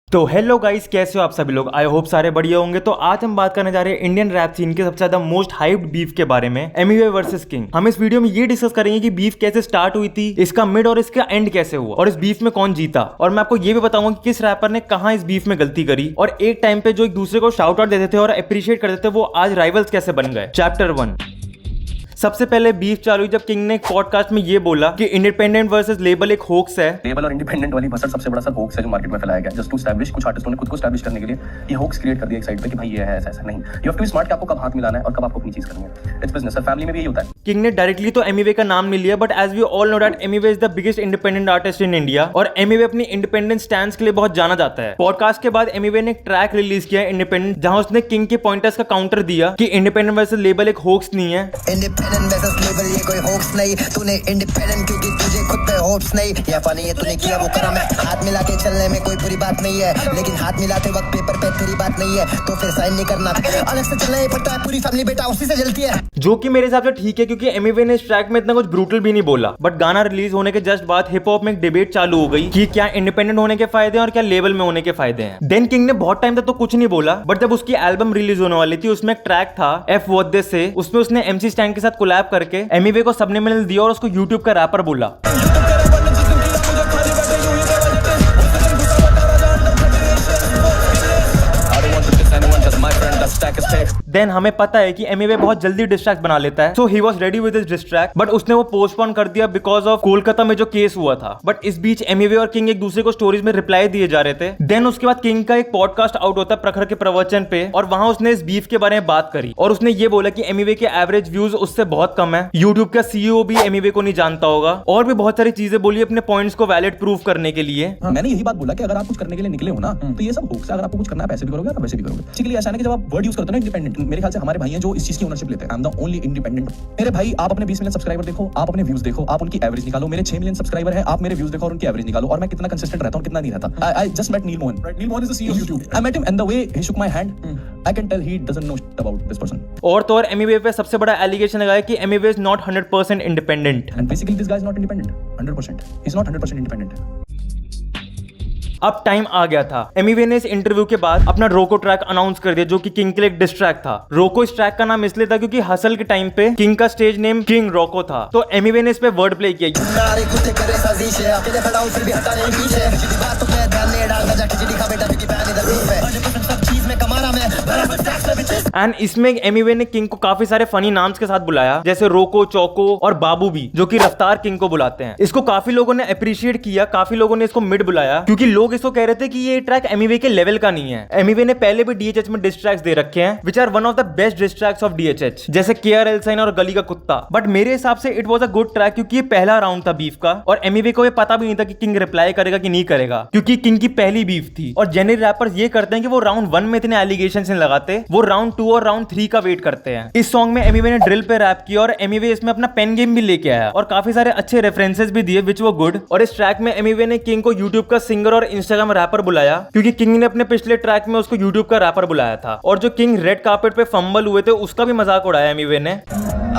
तो hello guys, कैसे हो आप सभी लोग। आई होप सारे बढ़िया होंगे। तो आज हम बात करने जा रहे हैं इंडियन रैप सीन के सबसे ज्यादा मोस्ट हाइप्ड बीफ के बारे में, एमिवे वर्सेस किंग। हम इस वीडियो में ये डिस्कस करेंगे कि बीफ कैसे स्टार्ट हुई थी, इसका मिड और इसका एंड कैसे हुआ और इस बीफ में कौन जीता। और मैं आपको ये भी बताऊंगा कि किस रैपर ने कहां इस बीफ में गलती करी और एक टाइम पे जो एक दूसरे को शाउट आउट देते थे और अप्रिशिएट करते थे वो आज राइवल्स कैसे बन गए। चैप्टर 1। सबसे पहले बीफ चालू हुई जब किंग ने पॉडकास्ट में ये बोला कि इंडिपेंडेंट वर्सेस लेबल एक होक्स है। लेबल और इंडिपेंडेंट वाली बसर सबसे बड़ा सा होक्स है जो मार्केट में फैलाया गया जस्ट टू एस्टैब्लिश। कुछ आर्टिस्टों ने खुद को एस्टैब्लिश करने के लिए ये होक्स क्रिएट कर दिया एक साइड पे कि भाई ये है ऐसा नहीं। You have to be smart कि आपको कब हाथ मिलाना है और कब आपको अपनी चीज करनी है। It's business. सर फैमिली में भी यही होता है। किंग ने डायरेक्टली तो एमिवे का नाम नहीं लिया, but as we all know that Emiway is the biggest independent artist in India और एमिवे अपनी इंडिपेंडेंट स्टैंड्स के लिए बहुत जाना जाता है। पॉडकास्ट के बाद एमिवे ने एक ट्रैक रिलीज किया इंडिपेंडेंट, जहां उसने किंग के पॉइंटर्स का काउंटर दिया कि इंडिपेंडेंट वर्सेस लेबल एक होक्स नहीं है। इंडिपेंडेंट वर्सेस लेबल ये कोई होप्स नहीं, तूने इंडिपेंडेंट क्योंकि तुझे खुद पे होप्स नहीं। या फनी है तूने किया वो करा, मैं हाथ मिला के चलने में कोई बुरी बात नहीं है, लेकिन हाथ मिलाते वक्त पेपर पे तेरी बात नहीं है तो फिर साइन नहीं करना। अलग से चलना ही पड़ता है, पूरी फैमिली बेटा उसी से जलती है। जो कि मेरे हिसाब से ठीक है क्योंकि एमिवे ने इस ट्रैक में इतना कुछ ब्रूटल भी नहीं बोला। बट गाना रिलीज होने के जस्ट बाद हिप हॉप में एक डिबेट चालू हो गई कि क्या इंडिपेंडेंट होने के फायदे हैं और क्या लेवल में होने के फायदे हैं। देन किंग ने बहुत टाइम तक तो कुछ नहीं बोला, बट जब उसकी एल्बम रिलीज होने वाली थी उसमें एक ट्रैक था एफ वोदे से, उसमें उसने एमसी स्टैन के साथ कोलैब करके एमिवे को सबनेमिनल दिया और उसको यूट्यूब का रैपर बोला। देन हमें पता है कि एमिवे बहुत जल्दी डिस्ट्रैक्ट बना लेता है, so he was ready with his distract, but उसने वो पोस्टपोन कर दिया बिकॉज ऑफ कोलकाता में जो केस हुआ था। बट इस बीच एमिवे और किंग एक दूसरे को स्टोरीज में रिप्लाई दिए जा रहे थे। देन उसके बाद किंग का एक पॉडकास्ट आउट होता है प्रखर के प्रवचन पे और वहां उसने इस बीफ के बारे में बात करी और उसने ये बोला कि एमिवे के एवरेज व्यूज उससे बहुत कम है, यूट्यूब का सीईओ भी एमिवे को नहीं जानता होगा और भी बहुत सारी चीजें बोली अपने पॉइंट्स को वैलिड प्रूव करने के लिए। मैंने यही बात बोला कि अगर आप कुछ करने के लिए निकले हो ना तो ये सब होक्स है। अगर आपको कुछ करना है पैसे भी करोगे और वैसे भी करोगे। ठीक है, ऐसा नहीं कि जब आप वर्ड यूज करते हो ना इंडिपेंडेंट, मेरे ख्याल से हमारे भाई हैं जो इस चीज की ओनरशिप लेते हैं। I am the only independent. मेरे भाई आप अपने 20 मिलियन सब्सक्राइबर देखो, आप अपने व्यूज देखो, आप उनकी एवरेज निकालो। मेरे 6 मिलियन सब्सक्राइबर है, आप मेरे व्यूज देखो और उनकी एवरेज निकालो और मैं कितना कंसिस्टेंट रहता हूं कितना नहीं रहता। I just met Neel Mohan. Neel Mohan is the CEO of YouTube. I met him and the way he shook my hand, I can tell he doesn't know shit about this person. और तो और एमिवे पे सबसे बड़ा एलिगेशन लगाया कि Emiway is not 100% independent. And basically this guy is not independent 100%. He's not 100% independent. अब time आ गया था। एमिवे ने इस इंटरव्यू के बाद अपना रोको ट्रैक अनाउंस कर दिया जो कि किंग के लिए एक डिस ट्रैक था। रोको इस ट्रैक का नाम इसलिए था क्योंकि हसल के टाइम पे किंग का स्टेज नेम किंग रोको था, तो एमिवे ने इस पे वर्ड प्ले किया। एंड इसमें एमिवे ने किंग को काफी सारे फनी नाम्स के साथ बुलाया जैसे रोको, चौको और बाबू भी, जो कि रफ्तार किंग को बुलाते हैं। इसको काफी लोगों ने अप्रिशिएट किया, काफी लोगों ने इसको मिड बुलाया क्योंकि लोग इसको कह रहे थे कि ये ट्रैक एमिवे के लेवल का नहीं है। एमिवे ने पहले भी डीएचएच में डिस ट्रैक्स दे रखे हैं which are one of the best diss tracks of DHH, जैसे केआरएल साइन और गली का कुत्ता। बट मेरे हिसाब से it was a good track क्योंकि ये पहला राउंड था बीफ का और एमिवे को ये पता भी नहीं था कि किंग रिप्लाई करेगा कि नहीं करेगा क्योंकि किंग की पहली बीफ थी। और जनरली रैपर्स ये करते हैं कि वो राउंड 1 में इतने एलिगेशंस नहीं लगाते, वो राउंड 2 और राउंड 3 का वेट करते हैं। इस सॉन्ग में एमिवे ने ड्रिल पे रैप किया और एमिवे इसमें अपना पेन गेम भी लेके आया और काफी सारे अच्छे रेफरेंसेस भी दिए विच वो गुड। और इस ट्रैक में एमिवे ने किंग को यूट्यूब का सिंगर और इंस्टाग्राम रैपर बुलाया क्योंकि किंग ने अपने पिछले ट्रैक में उसको यूट्यूब का रैपर बुलाया था और जो किंग रेड कार्पेट पे फंबल हुए थे उसका भी मजाक उड़ाया एमिवे ने।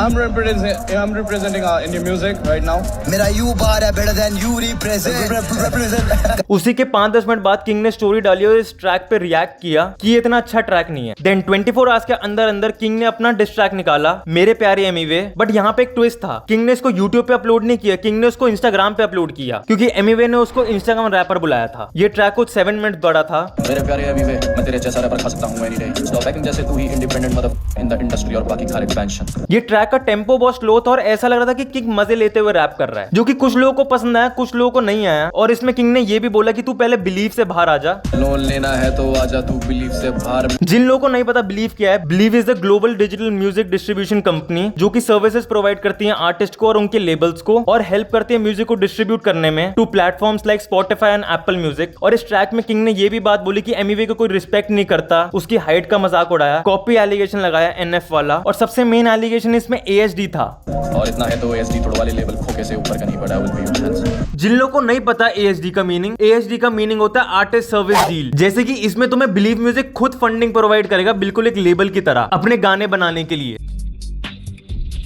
I'm representing Indian music right now. मेरा you bar है better than you represent. उसी के 5-10 मिनट बाद किंग ने स्टोरी डाली और इस ट्रैक पे रिएक्ट किया कि ये इतना अच्छा ट्रैक नहीं है। देन 24 आवर्स के अंदर अंदर किंग ने अपना डिस ट्रैक निकाला मेरे प्यारे एमिवे। बट यहाँ पे एक ट्विस्ट था, किंग ने इसको यूट्यूब पे अपलोड नहीं किया, किंग ने उसको इंस्टाग्राम पे अपलोड किया क्योंकि एमिवे ने उसको इंस्टाग्राम रैपर बुलाया था। ये ट्रैक कुछ 7 मिनट बड़ा था। मेरे प्यारे एमिवे, मैं तेरे जैसा रैपर खा सकता हूं एनी डे। स्टॉप एक्टिंग जैसे तू ही independent mother in the industry और बाकी हर एक्सपेंशन। ये ट्रैक का टेम्पो बहुत स्लो था और ऐसा लग रहा था कि किंग मजे लेते हुए रैप कर रहा है, जो कि कुछ लोगों को पसंद आया कुछ लोगों को नहीं आया। और इसमें किंग ने ये भी बोला कि तू पहले बिलीव से बाहर आ जा, लोन लेना है तो आजा तू बिलीव से बाहर। जिन लोगों को नहीं पता बिलीव क्या है, believe is the global digital music distribution company जो कि सर्विसेज प्रोवाइड करती है आर्टिस्ट को और उनके लेबल्स को और हेल्प करती है म्यूजिक को डिस्ट्रीब्यूट करने में two platforms like Spotify and Apple Music. और इस ट्रैक में किंग ने ये भी बात बोली कि एमिवे को कोई रिस्पेक्ट नहीं करता, उसकी हाइट का मजाक उड़ाया, कॉपी एलिगेशन लगाया एनएफ वाला और सबसे मेन एलिगेशन इसमें एएचडी था। और इतना है तो एएचडी थोड़ा वाले लेवल खोके से ऊपर का नहीं बढ़ा। जिन लोगों को नहीं पता एएचडी का मीनिंग होता है आर्टिस्ट सर्विस डील, जैसे कि इसमें तुम्हें बिलीव म्यूजिक खुद फंडिंग प्रोवाइड करेगा बिल्कुल एक लेबल की तरह अपने गाने बनाने के लिए।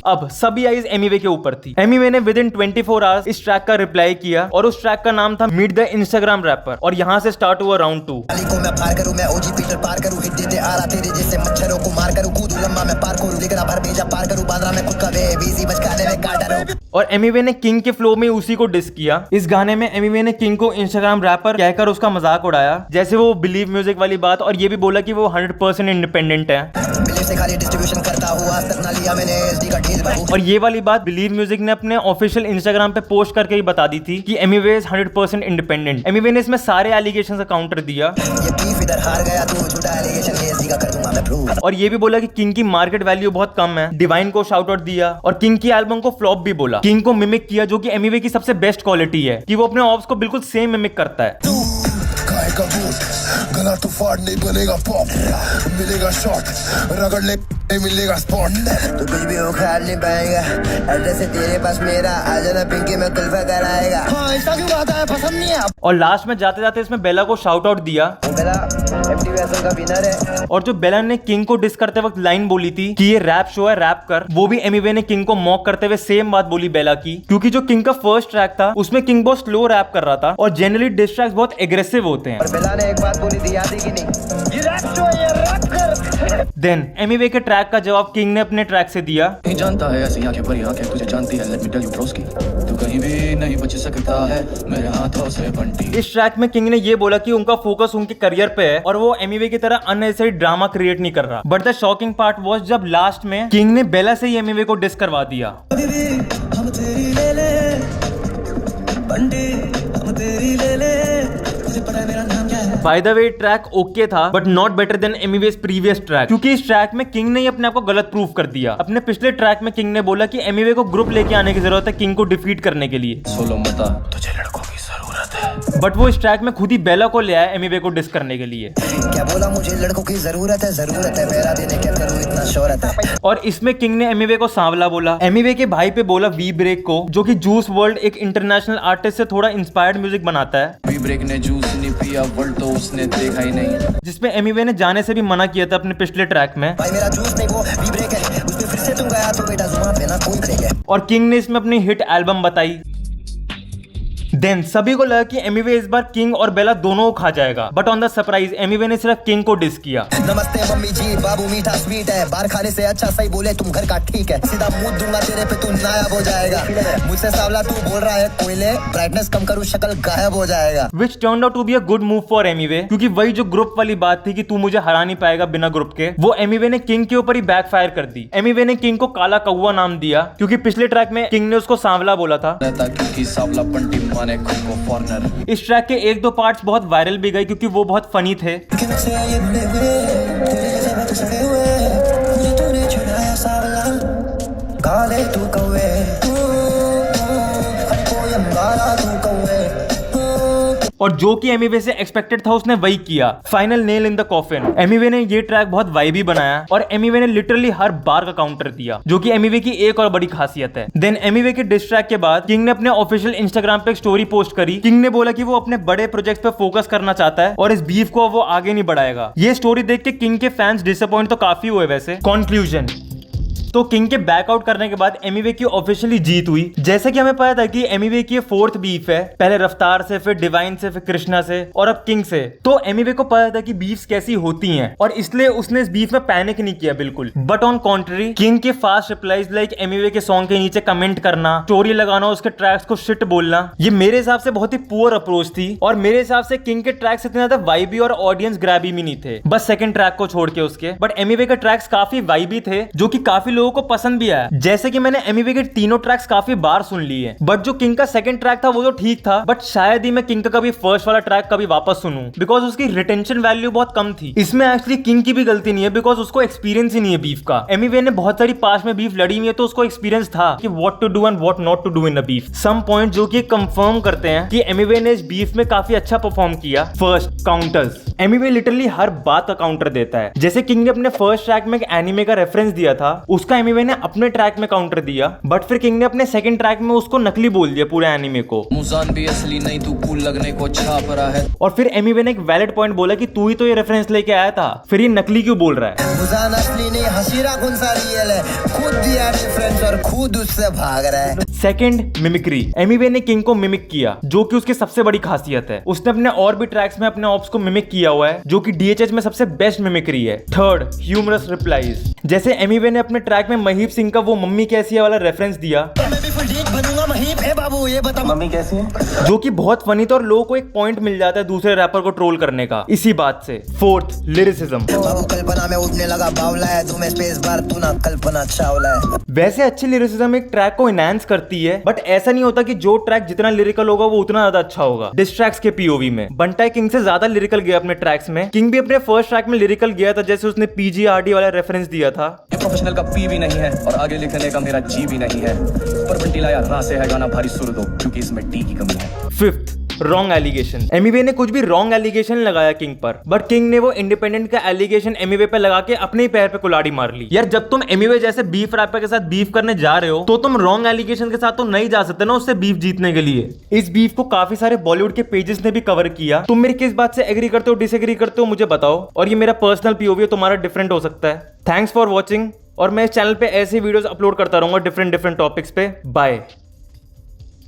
अब सभी आईज एमीवे के ऊपर थी। एमीवे ने विद इन 24 आवर्स इस ट्रैक का रिप्लाई किया और उस ट्रैक का नाम था मीट द इंस्टाग्राम रैपर और यहाँ से स्टार्ट हुआ राउंड 2। को मैं पार करूं, मैं ओजी पीटर पार करूं, हिट देते आ रहा तेरे जैसे मच्छरों को मार करूं, कूदू लंबा मैं पार करूं, लेकर भर भेजा पार करूं, बांद्रा में खुद का वे बिजी बचकाने में काटा रहूं। और एमीवे ने किंग के फ्लो में उसी को डिस किया। इस गाने में एमीवे ने किंग को इंस्टाग्राम रैपर कहकर उसका मजाक उड़ाया, जैसे वो बिलीव म्यूजिक वाली बात, और ये भी बोला कि वो 100% इंडिपेंडेंट है। बिलीव से खाली डिस्ट्रीब्यूशन करता हुआ आज तक ना लिया मैंने एसडी का डील बाबू। और ये वाली बात बिलीव म्यूजिक ने अपने ऑफिशियल इंस्टाग्राम पे पोस्ट करके ही बता दी थी कि एमीवे इज 100% इंडिपेंडेंट। एमीवे ने इसमें सारे एलिगेशन का काउंटर दिया। ये बीफ इधर हार गया तू, झूठा एलिगेशन ये एसडी का कर दूंगा मैं प्रूव। और ये भी बोला कि किंग की मार्केट वैल्यू बहुत कम है। डिवाइन को शाउट आउट दिया और किंग की एल्बम को फ्लॉप भी बोला। किंग को मिमिक किया, जो कि एमीवे की सबसे बेस्ट क्वालिटी है कि वो अपने ऑप्स को बिल्कुल सेम मिमिक करता है। का बूट गला तो फाड़ नहीं बनेगा पॉप, मिलेगा शॉट रगड़ ले नहीं मिलेगा स्पॉट। तू कुछ भी उखाड़ नहीं पाएगा, एड्रेस है तेरे पास मेरा, आ जाना पिंकी में कुल्फा कराएगा। हाँ ऐसा क्यों बात है, पसंद नहीं है। और लास्ट में जाते जाते इसमें बेला को शाउट आउट दिया। बेला एफटीवीएसएल का विनर है। और जो बेला ने किंग को डिस करते वक्त लाइन बोली थी कि ये रैप शो है रैप कर, वो भी एमीवे ने किंग को मॉक करते हुए सेम बात बोली बेला की, क्योंकि जो किंग का फर्स्ट ट्रैक था उसमें किंग बहुत स्लो रैप कर रहा था और जनरली डिस ट्रैक्स बहुत एग्रेसिव होते हैं। और बेला ने एक बात बोली थी, याद है कि नहीं, ये रैप शो है, ये रैप कर। देन एमीवे के ट्रैक का जवाब किंग ने अपने ट्रैक से दिया। नहीं जानता है ऐसी आंखें भरी आंखें तुझे जानती है, लेट मी टेल यू ब्रोस्की, तू कहीं भी नहीं बच सकता है मेरे हाथों से बंटी। इस ट्रैक में किंग ने ये बोला कि उनका फोकस उनके करियर पे है और वो एमीवे की तरह अननेसेसरी ड्रामा क्रिएट नहीं कर रहा। But the shocking part was जब लास्ट में किंग ने बेला से ही एमीवे को डिस करवा दिया। हम तेरी ले ले बंटी, हम तेरी ले ले, तुझे पता है मेरा नाम क्या है। By the way track okay था but not better than Emiway's previous track, क्योंकि इस ट्रैक में किंग ने ही अपने आप को गलत प्रूव कर दिया। अपने पिछले ट्रैक में किंग ने बोला कि एमीवे को ग्रुप लेके आने की जरूरत है किंग को डिफीट करने के लिए। सोलो मता तुझे लड़कों की जरूरत है, बट वो इस ट्रैक में खुद ही बेला को ले आया एमीवे को डिस करने के लिए। क्या बोला, मुझे लड़कों की जरूरत है मेरा देने क्या करूं, इतना शोहरत है। और इसमें किंग ने एमीवे को सांवला बोला। एमीवे के भाई पे बोला वी ब्रेक को, जो कि जूस वर्ल्ड एक इंटरनेशनल आर्टिस्ट से थोड़ा इंस्पायर्ड म्यूजिक बनाता है। वी ब्रेक ने जूस नहीं पिया वर्ल्ड तो उसने देखा ही नहीं, जिसमें एमीवे ने जाने से भी मना किया था अपने पिछले ट्रैक में। भाई मेरा जूस नहीं वो वी ब्रेक है, उसमें फिर से तुम गया तो बेटा जुबान पे ना कोई ब्रेक है। और किंग ने इसमें अपनी हिट एल्बम बताई। देन सभी को लगा कि एमीवे इस बार किंग और बेला दोनों को खा जाएगा, but on the surprise Emiway ने सिर्फ किंग को डिस किया। नमस्ते मम्मी जी, बाबू मीठा स्वीट है, बाहर खाने से अच्छा सही बोले तुम घर का ठीक है, सीधा मुंह दूंगा तेरे पे तू नायाब हो जाएगा, मुझसे सावला तू बोल रहा है कोयले, ब्राइटनेस कम करूँ शक्ल गायब हो जाएगा। Which turned out to be a good move for Emiway, क्योंकि वही जो ग्रुप वाली बात थी कि तू मुझे हरा नहीं पाएगा बिना ग्रुप के, वो एमीवे ने किंग के ऊपर ही बैकफायर कर दी। एमीवे ने किंग को काला कौवा नाम दिया, क्योंकि पिछले ट्रैक में किंग ने उसको सांवला बोला था। क्योंकि सांवला बंटी माने खुद को फॉरनर। इस ट्रैक के एक दो पार्ट्स बहुत वायरल भी गए क्योंकि वो बहुत फनी थे। काले तू कौवे, और जो कि एमीवे से एक्सपेक्टेड था उसने वही किया। Final nail in the coffin. Emiway ने ये ट्रैक बहुत वाइबी बनाया और एमीवे ने लिटरली हर बार का काउंटर दिया, जो कि एमीवे की एक और बड़ी खासियत है। देन एमीवे के डिस ट्रैक के बाद किंग ने अपने ऑफिशियल इंस्टाग्राम पे एक स्टोरी पोस्ट करी। किंग ने बोला कि वो अपने बड़े प्रोजेक्ट पे फोकस करना चाहता है और इस बीफ को वो आगे नहीं बढ़ाएगा। ये स्टोरी देख के किंग के फैंस डिसअपॉइंट तो काफी हुए। वैसे कंक्लूजन तो किंग के बैकआउट करने के बाद एमीवे की ऑफिशियली जीत हुई। जैसे कि हमें पता था कि एमीवे की फोर्थ बीफ है, पहले रफ्तार से, फिर डिवाइन से, फिर कृष्णा से और अब किंग से। तो एमीवे को पता था कि बीफ्स कैसी होती हैं और इसलिए उसने इस बीफ में पैनिक नहीं किया बिल्कुल। बट ऑन कॉन्ट्री किंग के फास्ट रिप्लाईज लाइक एमीवे के सॉन्ग के नीचे कमेंट करना, स्टोरी लगाना, उसके ट्रैक्स को शिट बोलना, ये मेरे हिसाब से बहुत ही पुअर अप्रोच थी। और मेरे हिसाब से किंग के ट्रैक्स इतने ज्यादा वाइबी और ऑडियंस ग्रैबी भी नहीं थे, बस सेकंड ट्रैक को छोड़ के उसके। बट एमीवे के ट्रैक्स काफी वाइबी थे, जो कि काफी लोगों को पसंद भी आया। जैसे कि मैंने एमीवे के तीनों ट्रैक्स काफी बार सुन लिए, बट जो किंग का सेकंड ट्रैक था वो तो ठीक था, बट शायद ही मैं किंग का कभी फर्स्ट वाला ट्रैक कभी वापस सुनूं, बिकॉज उसकी रिटेंशन वैल्यू बहुत कम थी। इसमें एक्चुअली किंग की भी गलती नहीं है, बिकॉज उसको एक्सपीरियंस ही नहीं है बीफ का। एमीवे ने बहुत सारी पास में बीफ लड़ी हुई है, तो उसको एक्सपीरियंस था कि what to do and what not to do in a beef. Some point जो कि कंफर्म करते हैं कि एमीवे ने इस बीफ में काफी अच्छा परफॉर्म किया। First, counters. एमीवे लिटरली हर बात का काउंटर देता है। जैसे किंग ने अपने फर्स्ट ट्रैक में एक एनिमे का रेफरेंस दिया था, उसका उसका एमिवे ने अपने ट्रैक में काउंटर दिया, बट फिर किंग ने अपने सेकंड ट्रैक में उसको नकली बोल दिया पूरे एनिमे को। मुजान भी असली नहीं, तू कूल लगने को छाप रहा है। और फिर एमिवे ने एक वैलिड पॉइंट बोला कि तू ही तो ये रेफरेंस लेके आया था, फिर ये नकली क्यों बोल रहा है। मुजान असली नहीं, हसीरा कौन सा रियल है, खुद दिया रेफरेंस और खुद उससे भाग रहा है। Second, mimicry. एमिवे ने किंग को मिमिक किया, जो कि उसकी सबसे बड़ी खासियत है। उसने अपने और भी ट्रैक्स में अपने ऑप्स को मिमिक किया हुआ है, जो कि डीएचएच में सबसे बेस्ट मिमिक्री है। Third, humorous replies. जैसे एमिवे ने अपने ट्रैक में महीप सिंह का वो मम्मी कैसी है वाला रेफरेंस दिया, मैं भी फुल ठीक बनूंगा महीप है बाबू, ये बता मम्मी कैसी है? जो कि बहुत फनी था और लोगों को एक पॉइंट मिल जाता है दूसरे रैपर को ट्रोल करने का इसी बात से। Fourth, lyricism. बाबू कल्पना में उड़ने लगा बावला है, तुम्हें स्पेस बार तू ना कल्पना चावला है। वैसे अच्छी लिरिसिज्म एक ट्रैक को एनहांस करती है, बट ऐसा नहीं होता कि जो ट्रैक जितना लिरिकल होगा वो उतना ज्यादा अच्छा होगा। डिस ट्रैक्स के पीओवी में बंटाई किंग से ज्यादा लिरिकल गया अपने ट्रैक्स में। किंग भी अपने फर्स्ट ट्रैक में लिरिकल गया था, जैसे उसने पीजीआरडी वाला रेफरेंस दिया था। ये प्रोफेशनल का पी भी नहीं है और आगे लिखने का मेरा जी भी नहीं है, पर बंटी लाया रा से है गाना भारी सुर दो, क्योंकि इसमें डी की कमी है। Fifth, wrong allegation. एमिवे ने कुछ भी रॉन्ग एलिगेशन लगाया किंग पर, बट किंग ने वो इंडिपेंडेंट का एलिगेशन एमिवे पे लगा के अपने ही पैर पे कुल्हाड़ी मार ली। यार जब तुम एमिवे जैसे बीफ रैपर के साथ बीफ करने जा रहे हो, तो तुम रॉन्ग एलिगेशन के साथ तो नहीं जा सकते ना उससे बीफ जीतने के लिए। इस बीफ को काफी सारे बॉलीवुड के पेजेस ने भी कवर किया। तुम मेरी किस बात से एग्री करते हो, डिसएग्री करते हो, मुझे बताओ। और ये मेरा पर्सनल पीओवी है, तुम्हारा डिफरेंट हो सकता है। थैंक्स फॉर वॉचिंग, और मैं इस चैनल पे ऐसे वीडियोस अपलोड करता रहूंगा डिफरेंट टॉपिक्स पे। बाय।